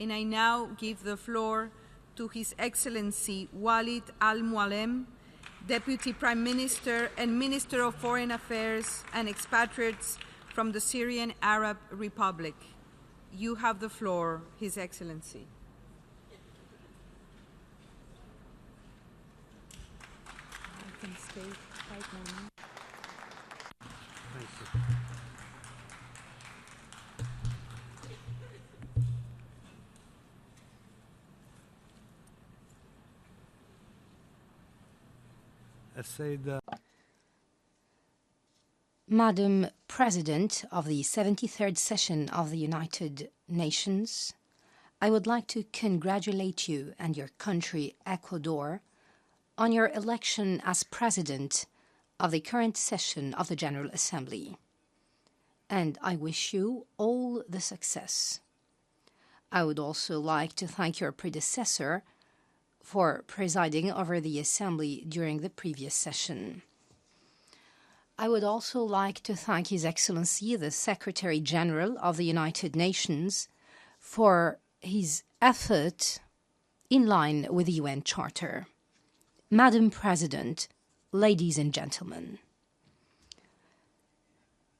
And I now give the floor to His Excellency Walid Al-Moualem, Deputy Prime Minister and Minister of Foreign Affairs and Expatriates from the Syrian Arab Republic. You have the floor, His Excellency. I can stay 5 more minutes. Thank you. Madam President of the 73rd session of the United Nations, I would like to congratulate you and your country, Ecuador, on your election as President of the current session of the General Assembly. And I wish you all the success. I would also like to thank your predecessor for presiding over the Assembly during the previous session. I would also like to thank His Excellency, the Secretary General of the United Nations, for his effort in line with the UN Charter. Madam President, ladies and gentlemen,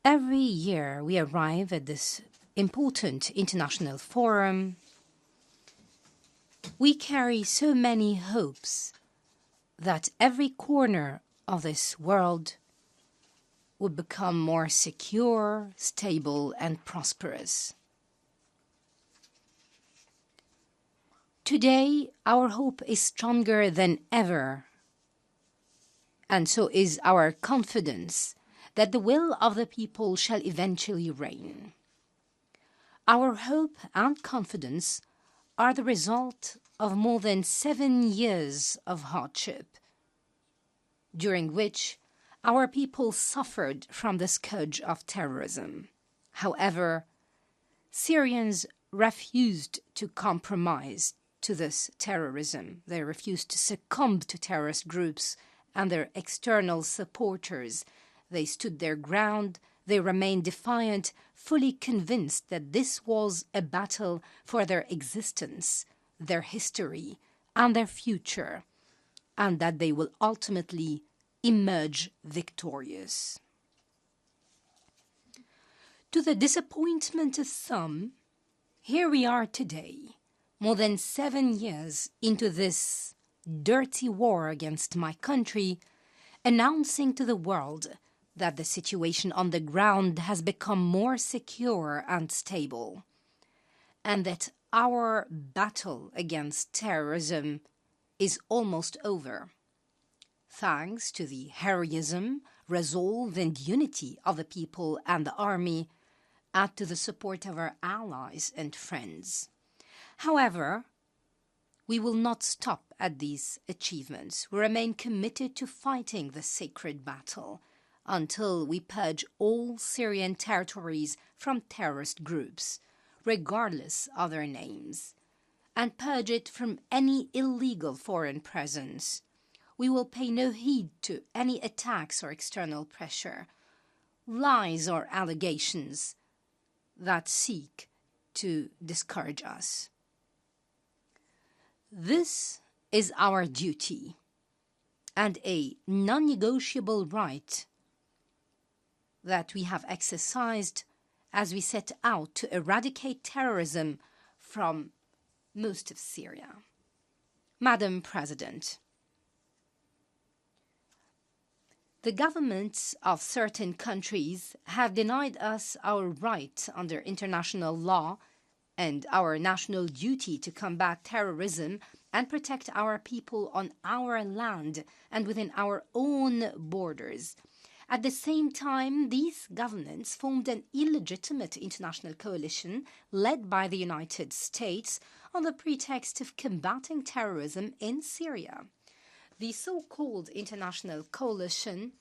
every year we arrive at this important international forum. We carry so many hopes that every corner of this world would become more secure, stable, and prosperous. Today, our hope is stronger than ever, and so is our confidence that the will of the people shall eventually reign. Our hope and confidence are the result of more than 7 years of hardship, during which our people suffered from the scourge of terrorism. However, Syrians refused to compromise to this terrorism. They refused to succumb to terrorist groups and their external supporters. They stood their ground. They remained defiant, fully convinced that this was a battle for their existence, their history, and their future, and that they will ultimately emerge victorious. To the disappointment of some, here we are today, more than 7 years into this dirty war against my country, announcing to the world that the situation on the ground has become more secure and stable, and that our battle against terrorism is almost over, thanks to the heroism, resolve, and unity of the people and the army, and to the support of our allies and friends. However, we will not stop at these achievements. We remain committed to fighting the sacred battle until we purge all Syrian territories from terrorist groups, regardless of their names, and purge it from any illegal foreign presence. We will pay no heed to any attacks or external pressure, lies or allegations that seek to discourage us. This is our duty and a non-negotiable right that we have exercised as we set out to eradicate terrorism from most of Syria. Madam President, the governments of certain countries have denied us our right under international law and our national duty to combat terrorism and protect our people on our land and within our own borders. At the same time, these governments formed an illegitimate international coalition led by the United States on the pretext of combating terrorism in Syria. The so-called international coalition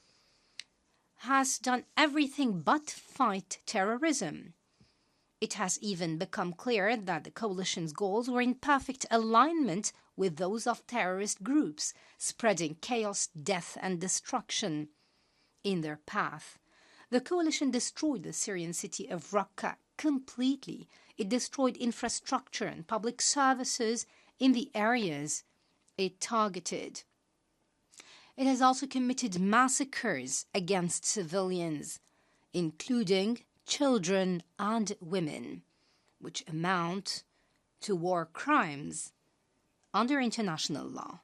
has done everything but fight terrorism. It has even become clear that the coalition's goals were in perfect alignment with those of terrorist groups, spreading chaos, death, and destruction in their path. The coalition destroyed the Syrian city of Raqqa completely. It destroyed infrastructure and public services in the areas it targeted. It has also committed massacres against civilians, including children and women, which amount to war crimes under international law.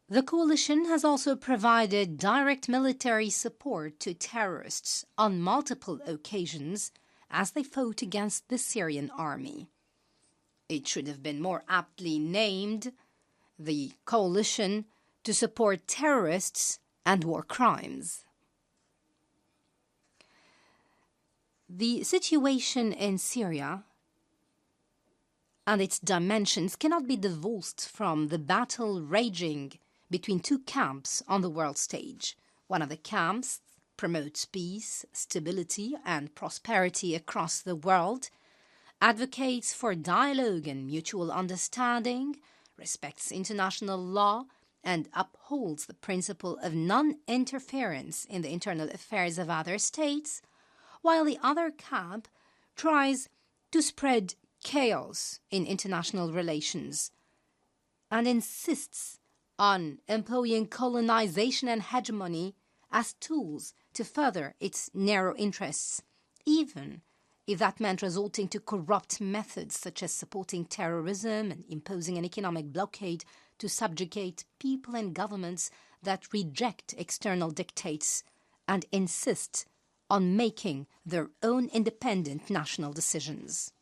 The coalition has also provided direct military support to terrorists on multiple occasions as they fought against the Syrian army. It should have been more aptly named the coalition to support terrorists and war crimes. The situation in Syria and its dimensions cannot be divorced from the battle raging between two camps on the world stage. One of the camps promotes peace, stability, and prosperity across the world, advocates for dialogue and mutual understanding, respects international law, and upholds the principle of non-interference in the internal affairs of other states, while the other camp tries to spread chaos in international relations and insists on employing colonization and hegemony as tools to further its narrow interests, even if that meant resorting to corrupt methods such as supporting terrorism and imposing an economic blockade to subjugate people and governments that reject external dictates and insist on making their own independent national decisions.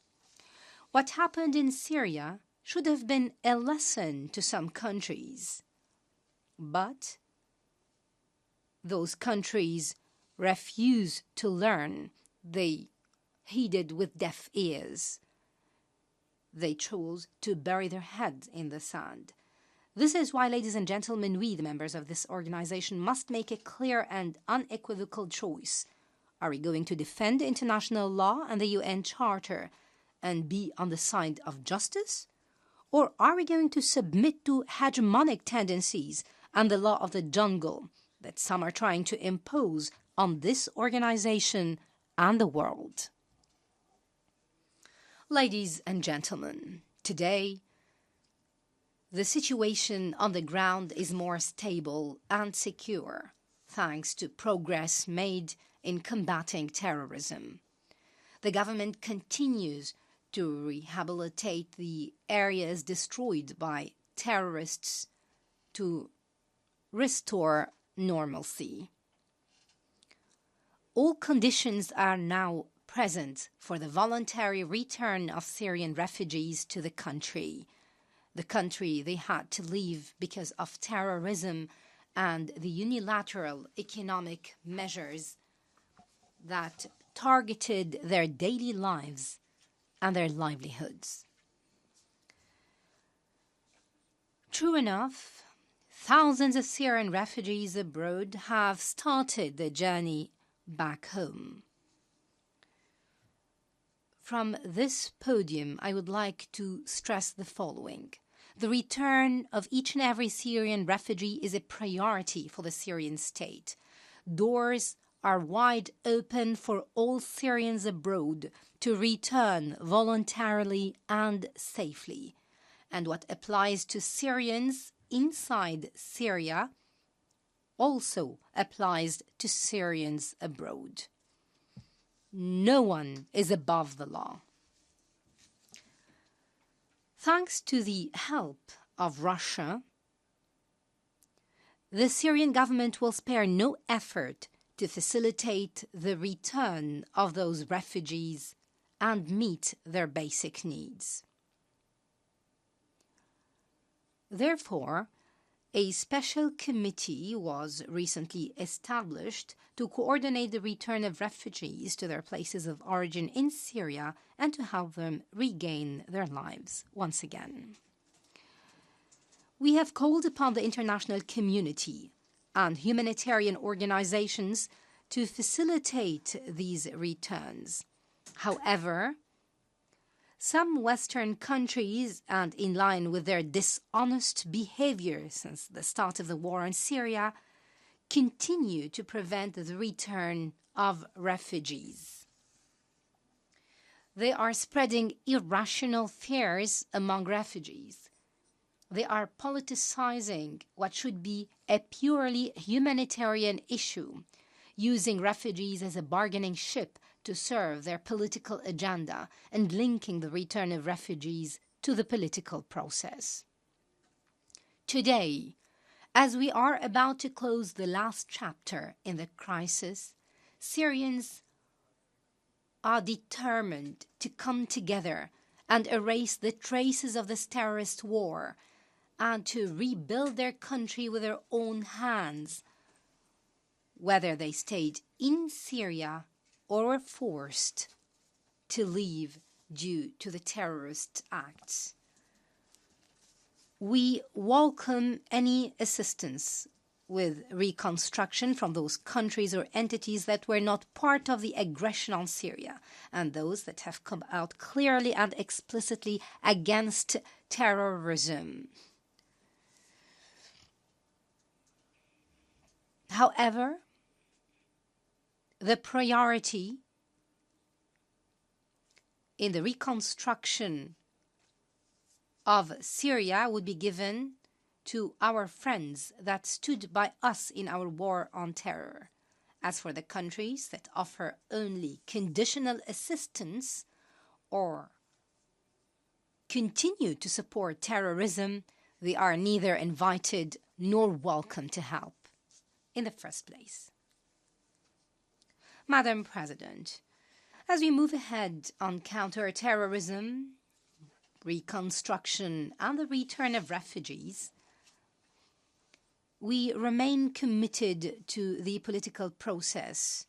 What happened in Syria should have been a lesson to some countries, but those countries refused to learn. They heeded with deaf ears. They chose to bury their heads in the sand. This is why, ladies and gentlemen, we, the members of this organization, must make a clear and unequivocal choice. Are we going to defend international law and the UN Charter and be on the side of justice? Or are we going to submit to hegemonic tendencies and the law of the jungle that some are trying to impose on this organization and the world? Ladies and gentlemen, today the situation on the ground is more stable and secure thanks to progress made in combating terrorism. The government continues to rehabilitate the areas destroyed by terrorists to restore normalcy. All conditions are now present for the voluntary return of Syrian refugees to the country they had to leave because of terrorism and the unilateral economic measures that targeted their daily lives and their livelihoods. True enough, thousands of Syrian refugees abroad have started their journey back home. From this podium, I would like to stress the following. The return of each and every Syrian refugee is a priority for the Syrian state. Doors are wide open for all Syrians abroad to return voluntarily and safely. And what applies to Syrians inside Syria also applies to Syrians abroad. No one is above the law. Thanks to the help of Russia, the Syrian government will spare no effort to facilitate the return of those refugees and meet their basic needs. Therefore, a special committee was recently established to coordinate the return of refugees to their places of origin in Syria and to help them regain their lives once again. We have called upon the international community and humanitarian organizations to facilitate these returns. However, some Western countries, and in line with their dishonest behavior since the start of the war in Syria, continue to prevent the return of refugees. They are spreading irrational fears among refugees. They are politicizing what should be a purely humanitarian issue, using refugees as a bargaining chip to serve their political agenda and linking the return of refugees to the political process. Today, as we are about to close the last chapter in the crisis, Syrians are determined to come together and erase the traces of this terrorist war and to rebuild their country with their own hands, whether they stayed in Syria or were forced to leave due to the terrorist acts. We welcome any assistance with reconstruction from those countries or entities that were not part of the aggression on Syria and those that have come out clearly and explicitly against terrorism. However, the priority in the reconstruction of Syria would be given to our friends that stood by us in our war on terror. As for the countries that offer only conditional assistance or continue to support terrorism, they are neither invited nor welcome to help in the first place. Madam President, as we move ahead on counter-terrorism, reconstruction, and the return of refugees, we remain committed to the political process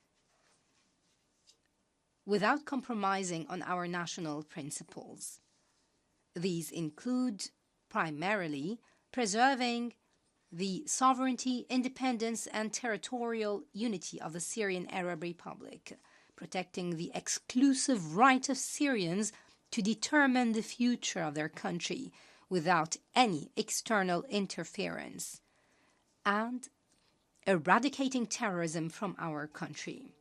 without compromising on our national principles. These include primarily preserving the sovereignty, independence, and territorial unity of the Syrian Arab Republic, protecting the exclusive right of Syrians to determine the future of their country without any external interference, and eradicating terrorism from our country.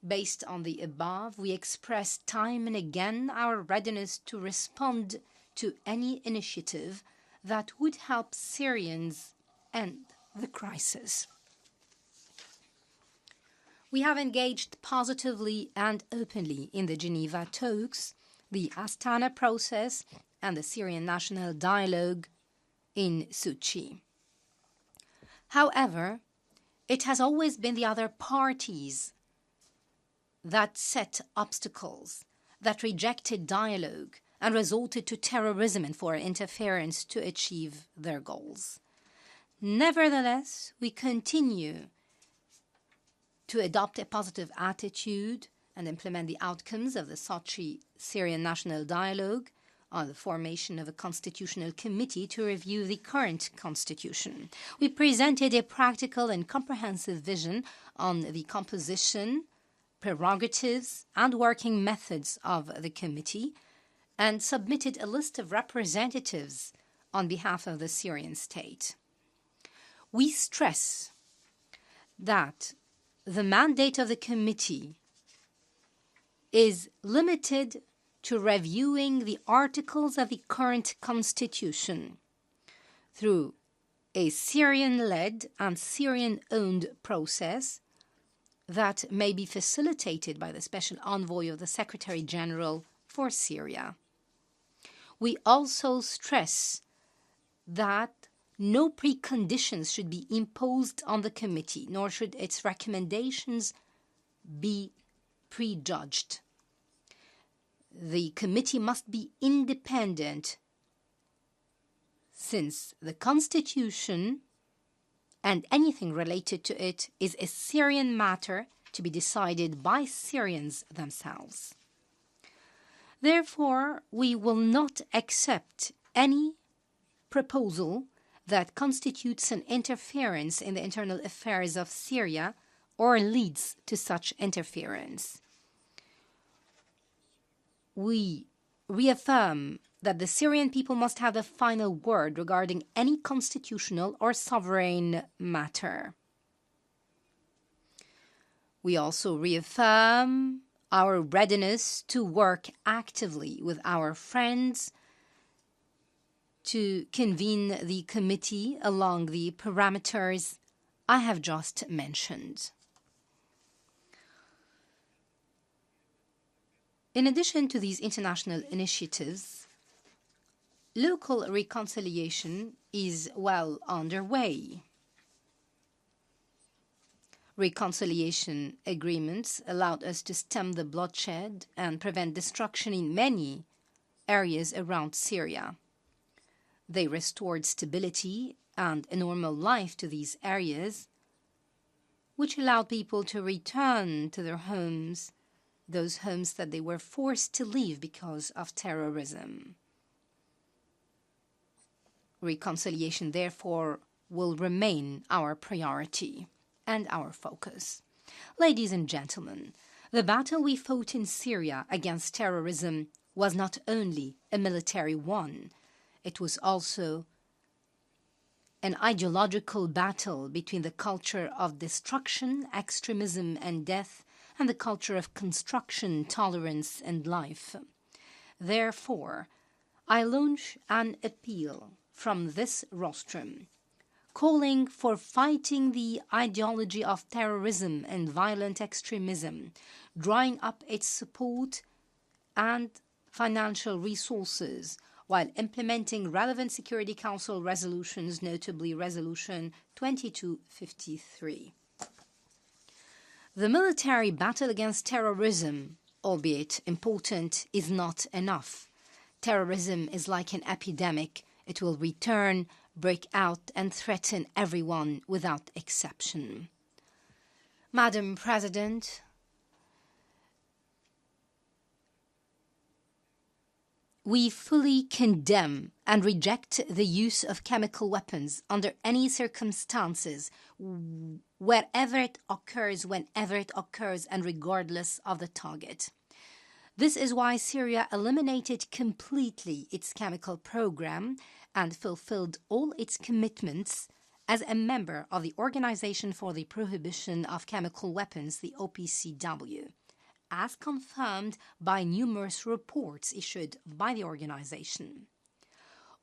Based on the above, we express time and again our readiness to respond to any initiative that would help Syrians end the crisis. We have engaged positively and openly in the Geneva talks, the Astana process, and the Syrian National Dialogue in Sochi. However, it has always been the other parties that set obstacles, that rejected dialogue, and resorted to terrorism and foreign interference to achieve their goals. Nevertheless, we continue to adopt a positive attitude and implement the outcomes of the Sochi Syrian National Dialogue on the formation of a constitutional committee to review the current constitution. We presented a practical and comprehensive vision on the composition, prerogatives, and working methods of the committee, and submitted a list of representatives on behalf of the Syrian state. We stress that the mandate of the committee is limited to reviewing the articles of the current constitution through a Syrian-led and Syrian-owned process that may be facilitated by the Special Envoy of the Secretary General for Syria. We also stress that no preconditions should be imposed on the committee, nor should its recommendations be prejudged. The committee must be independent, since the constitution and anything related to it is a Syrian matter to be decided by Syrians themselves. Therefore, we will not accept any proposal that constitutes an interference in the internal affairs of Syria or leads to such interference. We reaffirm that the Syrian people must have the final word regarding any constitutional or sovereign matter. We also reaffirm our readiness to work actively with our friends to convene the committee along the parameters I have just mentioned. In addition to these international initiatives, local reconciliation is well underway. Reconciliation agreements allowed us to stem the bloodshed and prevent destruction in many areas around Syria. They restored stability and a normal life to these areas, which allowed people to return to their homes, those homes that they were forced to leave because of terrorism. Reconciliation, therefore, will remain our priority and our focus. Ladies and gentlemen, the battle we fought in Syria against terrorism was not only a military one, it was also an ideological battle between the culture of destruction, extremism, and death, and the culture of construction, tolerance, and life. Therefore, I launch an appeal from this rostrum, calling for fighting the ideology of terrorism and violent extremism, drawing up its support and financial resources, while implementing relevant Security Council resolutions, notably Resolution 2253. The military battle against terrorism, albeit important, is not enough. Terrorism is like an epidemic. It will return, break out, and threaten everyone without exception. Madam President, we fully condemn and reject the use of chemical weapons under any circumstances, wherever it occurs, whenever it occurs, and regardless of the target. This is why Syria eliminated completely its chemical program and fulfilled all its commitments as a member of the Organization for the Prohibition of Chemical Weapons, the OPCW, as confirmed by numerous reports issued by the organization.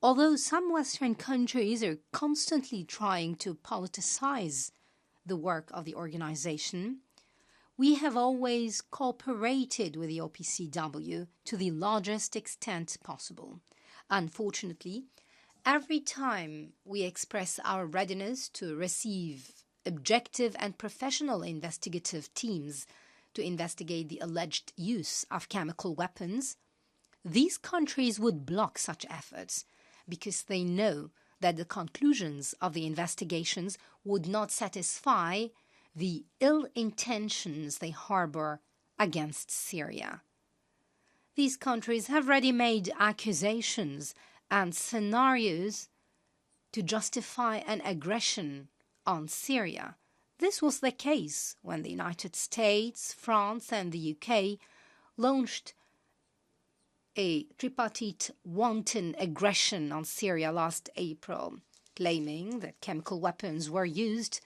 Although some Western countries are constantly trying to politicize the work of the organization, we have always cooperated with the OPCW to the largest extent possible. Unfortunately, every time we express our readiness to receive objective and professional investigative teams to investigate the alleged use of chemical weapons, these countries would block such efforts because they know that the conclusions of the investigations would not satisfy the ill intentions they harbor against Syria. These countries have ready-made accusations and scenarios to justify an aggression on Syria. This was the case when the United States, France, and the UK launched a tripartite wanton aggression on Syria last April, claiming that chemical weapons were used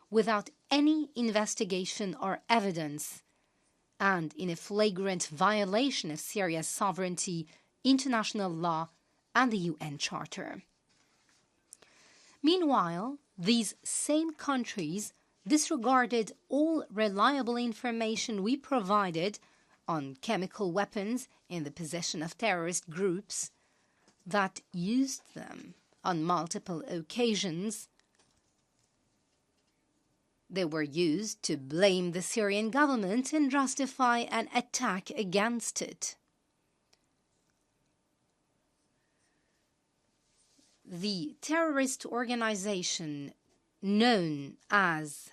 without any investigation or evidence and in a flagrant violation of Syria's sovereignty, international law, and the UN Charter. Meanwhile, these same countries disregarded all reliable information we provided on chemical weapons in the possession of terrorist groups that used them on multiple occasions. They were used to blame the Syrian government and justify an attack against it. The terrorist organization known as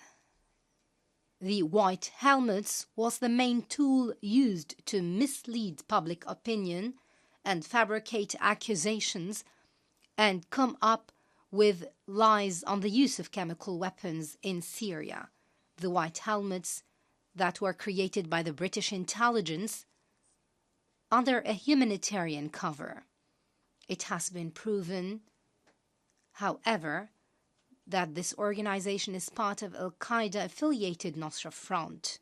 the White Helmets was the main tool used to mislead public opinion and fabricate accusations and come up with lies on the use of chemical weapons in Syria. The White Helmets that were created by the British intelligence under a humanitarian cover. It has been proven, however, that this organization is part of Al-Qaeda-affiliated Nusra Front,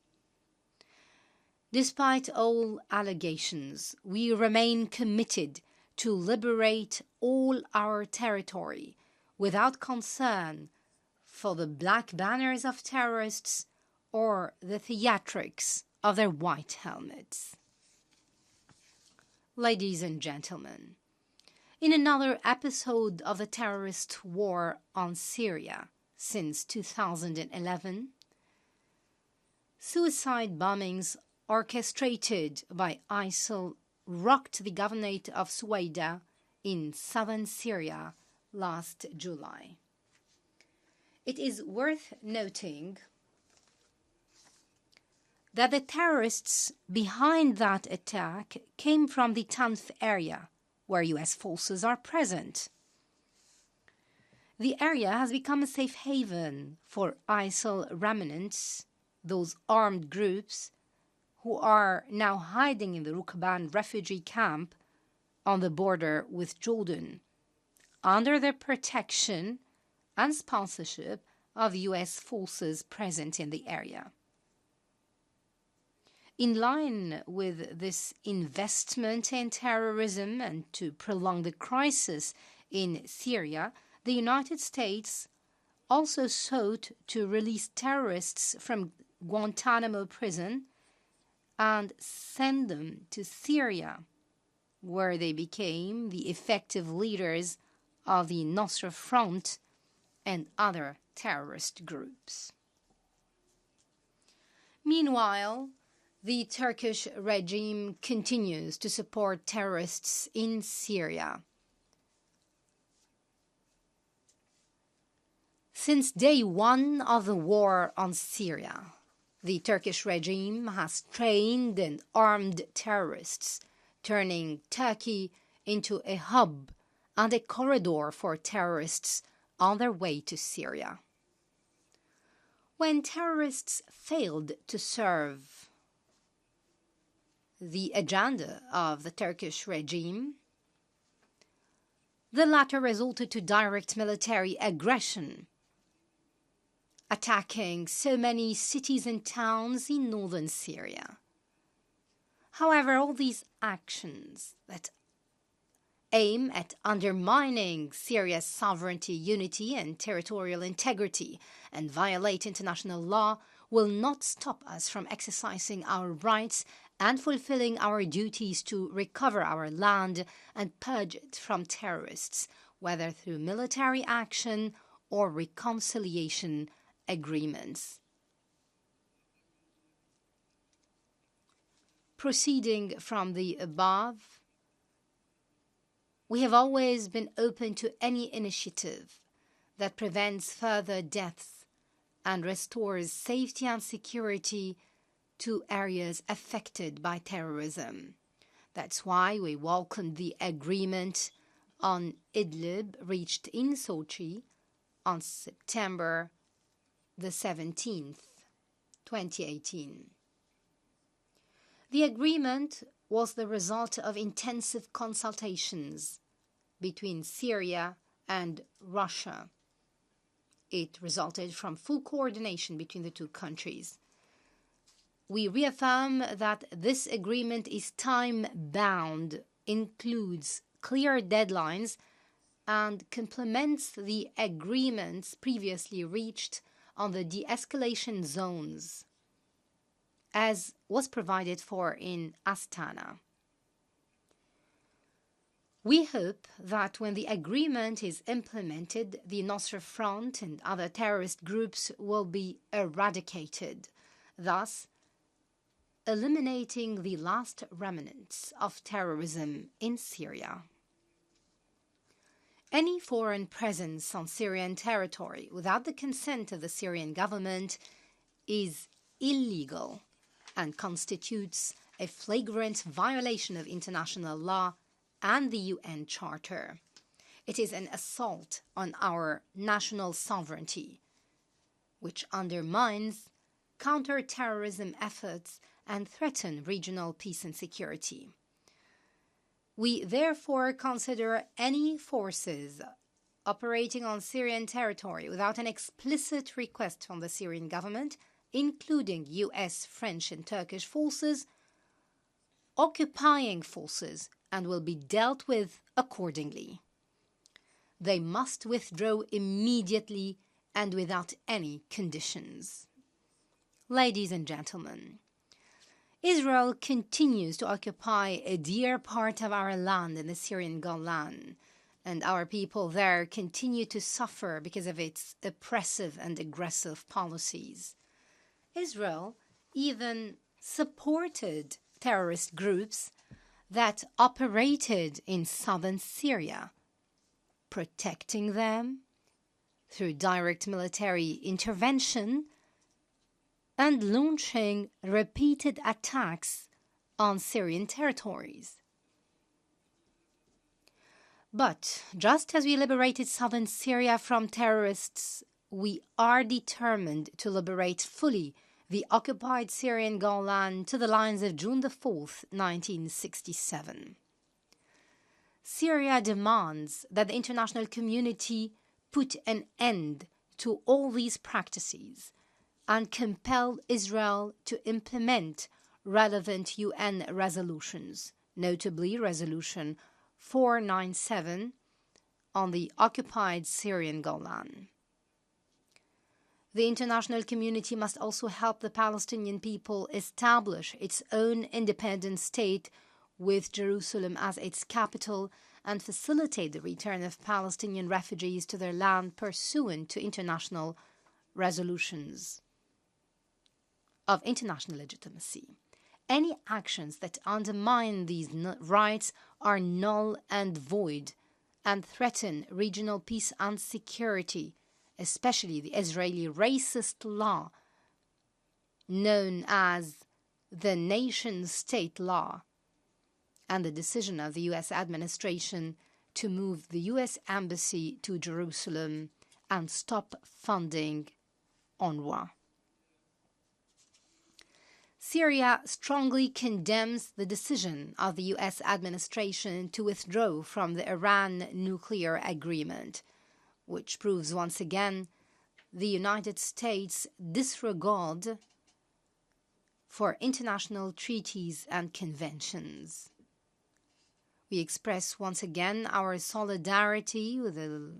Despite all allegations, we remain committed to liberate all our territory without concern for the black banners of terrorists or the theatrics of their white helmets. Ladies and gentlemen, in another episode of the terrorist war on Syria since 2011, suicide bombings orchestrated by ISIL rocked the governorate of Suwaida in southern Syria last July. It is worth noting that the terrorists behind that attack came from the Tanf area, where U.S. forces are present. The area has become a safe haven for ISIL remnants, those armed groups who are now hiding in the Rukban refugee camp on the border with Jordan, under the protection and sponsorship of U.S. forces present in the area. In line with this investment in terrorism and to prolong the crisis in Syria, the United States also sought to release terrorists from Guantanamo prison and send them to Syria, where they became the effective leaders of the Nusra Front and other terrorist groups. Meanwhile, the Turkish regime continues to support terrorists in Syria. Since day one of the war on Syria, the Turkish regime has trained and armed terrorists, turning Turkey into a hub and a corridor for terrorists on their way to Syria. When terrorists failed to serve the agenda of the Turkish regime, the latter resorted to direct military aggression, attacking so many cities and towns in northern Syria. However, all these actions that aim at undermining Syria's sovereignty, unity, and territorial integrity and violate international law will not stop us from exercising our rights and fulfilling our duties to recover our land and purge it from terrorists, whether through military action or reconciliation agreements. Proceeding from the above, we have always been open to any initiative that prevents further deaths and restores safety and security to areas affected by terrorism. That's why we welcomed the agreement on Idlib reached in Sochi on September the 17th, 2018. The agreement was the result of intensive consultations between Syria and Russia. It resulted from full coordination between the two countries. We reaffirm that this agreement is time-bound, includes clear deadlines, and complements the agreements previously reached on the de-escalation zones, as was provided for in Astana. We hope that when the agreement is implemented, the Nusra Front and other terrorist groups will be eradicated, thus eliminating the last remnants of terrorism in Syria. Any foreign presence on Syrian territory without the consent of the Syrian government is illegal and constitutes a flagrant violation of international law and the UN Charter. It is an assault on our national sovereignty, which undermines counter-terrorism efforts and threatens regional peace and security. We therefore consider any forces operating on Syrian territory without an explicit request from the Syrian government, including US, French, and Turkish forces, occupying forces and will be dealt with accordingly. They must withdraw immediately and without any conditions. Ladies and gentlemen, Israel continues to occupy a dear part of our land in the Syrian Golan, and our people there continue to suffer because of its oppressive and aggressive policies. Israel even supported terrorist groups that operated in southern Syria, protecting them through direct military intervention and launching repeated attacks on Syrian territories. But just as we liberated southern Syria from terrorists, we are determined to liberate fully the occupied Syrian Golan to the lines of June 4th, 1967. Syria demands that the international community put an end to all these practices and compel Israel to implement relevant UN resolutions, notably Resolution 497 on the occupied Syrian Golan. The international community must also help the Palestinian people establish its own independent state with Jerusalem as its capital and facilitate the return of Palestinian refugees to their land pursuant to international resolutions of international legitimacy. Any actions that undermine these rights are null and void and threaten regional peace and security, especially the Israeli racist law known as the nation-state law and the decision of the U.S. administration to move the U.S. embassy to Jerusalem and stop funding UNRWA. Syria strongly condemns the decision of the U.S. administration to withdraw from the Iran nuclear agreement, which proves once again the United States' disregard for international treaties and conventions. We express once again our solidarity with the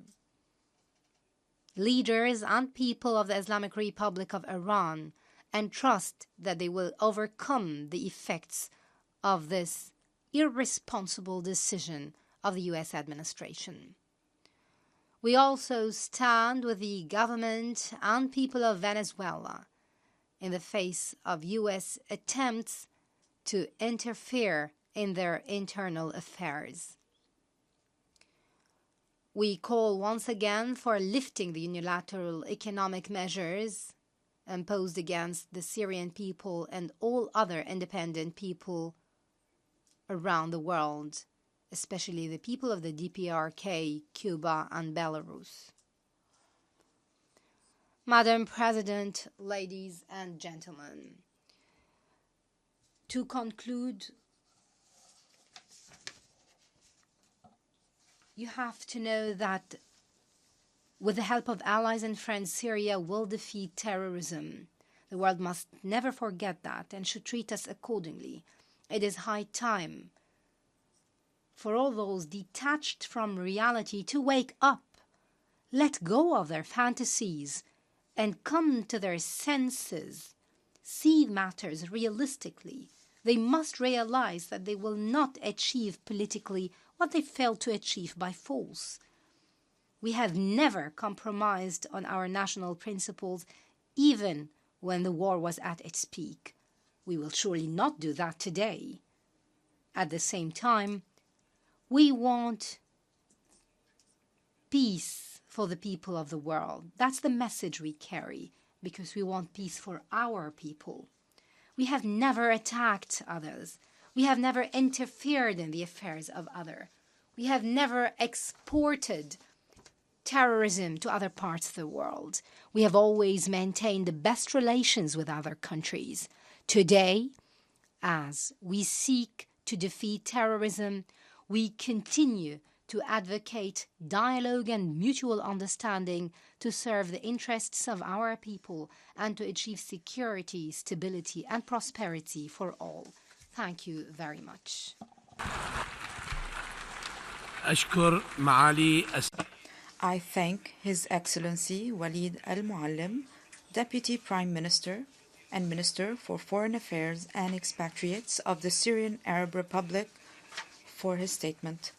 leaders and people of the Islamic Republic of Iran and trust that they will overcome the effects of this irresponsible decision of the U.S. administration. We also stand with the government and people of Venezuela in the face of U.S. attempts to interfere in their internal affairs. We call once again for lifting the unilateral economic measures imposed against the Syrian people and all other independent people around the world, especially the people of the DPRK, Cuba, and Belarus. Madam President, ladies and gentlemen, to conclude, you have to know that with the help of allies and friends, Syria will defeat terrorism. The world must never forget that and should treat us accordingly. It is high time for all those detached from reality to wake up, let go of their fantasies, and come to their senses, see matters realistically. They must realize that they will not achieve politically what they failed to achieve by force. We have never compromised on our national principles, even when the war was at its peak. We will surely not do that today. At the same time, we want peace for the people of the world. That's the message we carry, because we want peace for our people. We have never attacked others. We have never interfered in the affairs of others. We have never exported terrorism to other parts of the world. We have always maintained the best relations with other countries. Today, as we seek to defeat terrorism, we continue to advocate dialogue and mutual understanding to serve the interests of our people and to achieve security, stability, and prosperity for all. Thank you very much. أشكر معالي I thank His Excellency Walid Al-Moualem, Deputy Prime Minister and Minister for Foreign Affairs and Expatriates of the Syrian Arab Republic, for his statement.